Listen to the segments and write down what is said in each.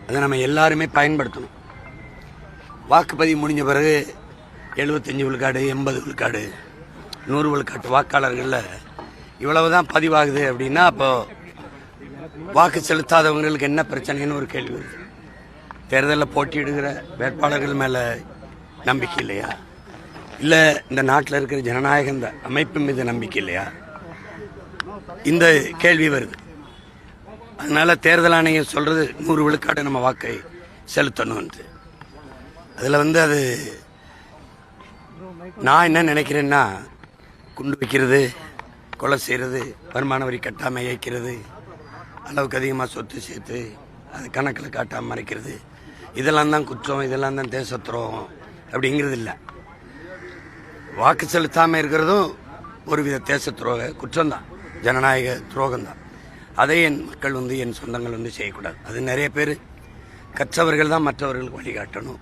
அதை நம்ம எல்லாருமே பயன்படுத்தணும். வாக்குப்பதிவு முடிஞ்ச பிறகு 75 விழுக்காடு 80 விழுக்காடு 100 விழுக்காட்டு வாக்காளர்களில் இவ்வளவுதான் பதிவாகுது அப்படின்னா அப்போ வாக்கு செலுத்தாதவங்களுக்கு என்ன பிரச்சனைன்னு ஒரு கேள்வி வருது. தேர்தலில் போட்டியிடுகிற வேட்பாளர்கள் மேலே நம்பிக்கை இல்லையா, இல்லை இந்த நாட்டில் இருக்கிற ஜனநாயக இந்த அமைப்பு மீது நம்பிக்கை இல்லையா, இந்த கேள்வி வருது. அதனால தேர்தல் ஆணையம் சொல்றது 100 விழுக்காடு நம்ம வாக்கை செலுத்தணும். அதில் அது நான் என்ன நினைக்கிறேன்னா, குண்டு வைக்கிறது, கொலை செய்கிறது, வருமான வரி கட்டாமல் இயக்கிறது, அளவுக்கு அதிகமாக சொத்து சேர்த்து அது கணக்கில் காட்டாமல் மறைக்கிறது, இதெல்லாம் தான் குற்றம், இதெல்லாம் தான் தேச துரோகம் அப்படிங்கிறது இல்லை. வாக்கு செலுத்தாமல் இருக்கிறதும் ஒருவித தேச துரோக குற்றம்தான், ஜனநாயக துரோகம்தான். அதை என் மக்கள் என் சொந்தங்கள் செய்யக்கூடாது. அது நிறைய பேர் கற்றவர்கள் தான் மற்றவர்களுக்கு வழிகாட்டணும்.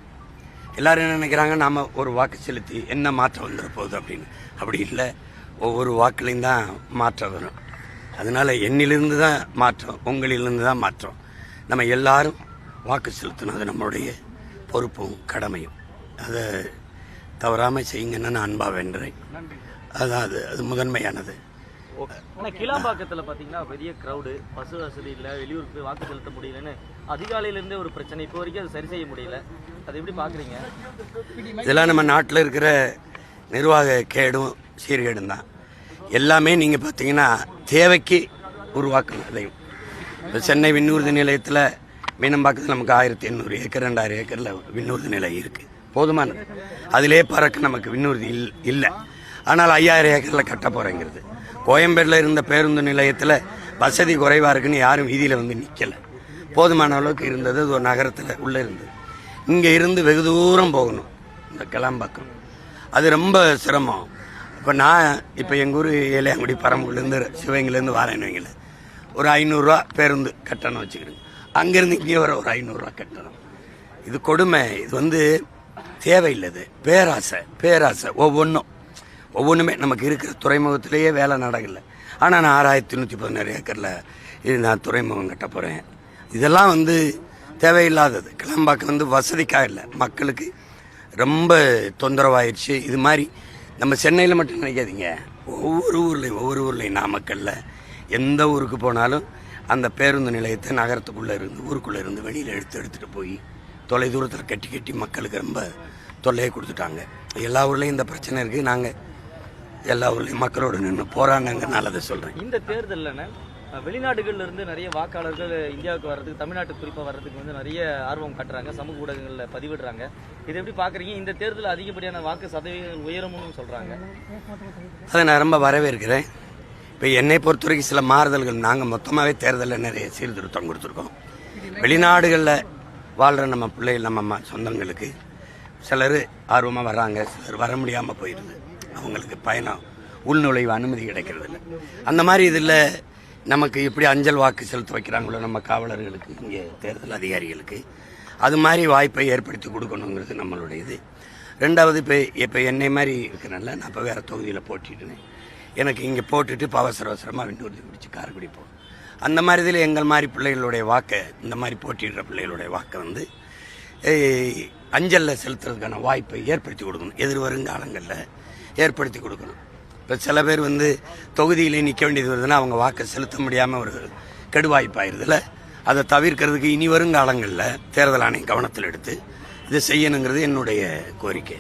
எல்லாரும் என்ன நினைக்கிறாங்க, நாம் ஒரு வாக்கு செலுத்தி என்ன மாற்றம் வந்துட போகுது அப்படின்னு. அப்படி இல்லை, ஒவ்வொரு வாக்குலையும் தான் மாற்றம் வரும். அதனால என்னிலிருந்து தான் மாற்றம், உங்களிலிருந்து தான் மாற்றம். நம்ம எல்லாரும் வாக்கு செலுத்தணும், அது நம்மளுடைய பொறுப்பும் கடமையும். அதை தவறாமல் செய்யுங்கன்னு நான் அன்பாக வேண்டுறேன். அதான் அது முதன்மையானது. ஆனால் கிளாம்பாக்கத்தில் பார்த்தீங்கன்னா பெரிய க்ரௌடு, பஸ் வசதி இல்லை, வெளியூருக்கு போய் வாக்கு செலுத்த முடியலன்னு அதிகாலையிலேருந்தே ஒரு பிரச்சனை. இப்போ வரைக்கும் அது சரி செய்ய முடியல. அது எப்படி பார்க்குறீங்க? இதெல்லாம் நம்ம நாட்டில் இருக்கிற நிர்வாக கேடும் சீர்கேடும் தான். எல்லாமே நீங்கள் பார்த்தீங்கன்னா தேவைக்கு உருவாக்கணும். அதையும் இப்போ சென்னை விண்ணூர்தி நிலையத்தில் மீனம்பாக்கத்தில் நமக்கு 1800 ஏக்கர் 2000 ஏக்கரில் விண்ணூர்தி நிலையம் இருக்குது, போதுமானது. அதிலே பறக்க நமக்கு விண்ணூர்தி இல்லை. ஆனால் 5000 ஏக்கரில் கட்ட போகிறேங்கிறது. கோயம்பேட்டில் இருந்த பேருந்து நிலையத்தில் வசதி குறைவாக இருக்குன்னு யாரும் வீதியில் நிற்கலை, போதுமான அளவுக்கு இருந்தது. அது ஒரு நகரத்தில் உள்ளே இருந்தது. இங்கே இருந்து வெகு தூரம் போகணும், இந்த கிளாம்பாக்கம், அது ரொம்ப சிரமம். இப்போ எங்கள் ஊர் ஏலையாங்குடி பரம்புலேருந்து சிவகங்கையிலேருந்து வரேன்னு வைங்கள, ஒரு 500 ரூபா பேருந்து கட்டணம் வச்சுக்கிறேங்க. அங்கேருந்து இங்கே வர ஒரு 500 ரூபா கட்டணம். இது கொடுமை. இது தேவையில்லை, பேராசை. ஒவ்வொன்றுமே நமக்கு இருக்கிற துறைமுகத்திலேயே வேலை நடக்கலை. ஆனால் நான் 6116 ஏக்கரில் நான் துறைமுகம் கட்ட போகிறேன். இதெல்லாம் தேவையில்லாதது. கிளாம்பாக்கம் வசதிக்காக இல்லை, மக்களுக்கு ரொம்ப தொந்தரவாயிடுச்சு. இது மாதிரி நம்ம சென்னையில் மட்டும் நினைக்காதீங்க, ஒவ்வொரு ஊர்லேயும் நாமக்கல்ல எந்த ஊருக்கு போனாலும் அந்த பேருந்து நிலையத்தை நகரத்துக்குள்ளே இருந்து ஊருக்குள்ளே இருந்து வெளியில் எடுத்துகிட்டு போய் தொலை தூரத்தில் கட்டி மக்களுக்கு ரொம்ப தொல்லையை கொடுத்துட்டாங்க. எல்லா ஊர்லேயும் இந்த பிரச்சனை இருக்குது. நாங்கள் எல்லா ஊர்லேயும் மக்களோடு நின்று போராடினாங்கனால அதை சொல்கிறேன். இந்த தேர்தலில் வெளிநாடுகளில் இருந்து நிறைய வாக்காளர்கள் இந்தியாவுக்கு வர்றதுக்கு, தமிழ்நாட்டுக்கு குறிப்பாக வர்றதுக்கு நிறைய ஆர்வம் காட்டுறாங்க, சமூக ஊடகங்களில் பதிவிடுறாங்க. இதை எப்படி பார்க்குறீங்க? இந்த தேர்தலில் அதிகப்படியான வாக்கு சதவீதம் உயரும்னு சொல்கிறாங்க. அதை நான் ரொம்ப வரவேற்கிறேன். இப்போ என்னை பொறுத்த வரைக்கும் சில மாறுதல்கள், நாங்கள் மொத்தமாகவே தேர்தலில் நிறைய சீர்திருத்தம் கொடுத்துருக்கோம். வெளிநாடுகளில் வாழ்கிற நம்ம பிள்ளைகள், நம்ம சொந்தங்களுக்கு சிலர் ஆர்வமாக வர்றாங்க, சிலர் வர முடியாமல் போயிடுது. அவங்களுக்கு பயணம் உள்நுழைவு அனுமதி கிடைக்கிறது இல்லை. அந்த மாதிரி இதில் நமக்கு எப்படி அஞ்சல் வாக்கு செலுத்த வைக்கிறாங்களோ நம்ம காவலர்களுக்கு, இங்கே தேர்தல் அதிகாரிகளுக்கு, அது மாதிரி வாய்ப்பை ஏற்படுத்தி கொடுக்கணுங்கிறது நம்மளுடைய இது. ரெண்டாவது, இப்போ என்னை மாதிரி இருக்கிறனால நான் இப்போ வேறு தொகுதியில் போட்டிட்டேன். எனக்கு இங்கே போட்டுட்டு இப்போ அவசரமாக விண்ணூர்தி பிடிச்சி காரைக்குடி போகணும். அந்த மாதிரி இதில் எங்கள் மாதிரி பிள்ளைகளுடைய வாக்கை, இந்த மாதிரி போட்டிடுற பிள்ளைகளுடைய வாக்கை அஞ்சலில் செலுத்துறதுக்கான வாய்ப்பை ஏற்படுத்தி கொடுக்கணும். எதிர்வருங்காலங்களில் ஏற்படுத்தி கொடுக்கணும். இப்போ சில பேர் தொகுதியிலே நிற்க வேண்டியது வருதுன்னா அவங்க வாக்கை செலுத்த முடியாமல் ஒரு கெடுவாய்ப்பாயிருதுல. அதை தவிர்க்கிறதுக்கு இனி வருங்காலங்களில் தேர்தல் ஆணையம் கவனத்தில் எடுத்து இதை செய்யணுங்கிறது என்னுடைய கோரிக்கை.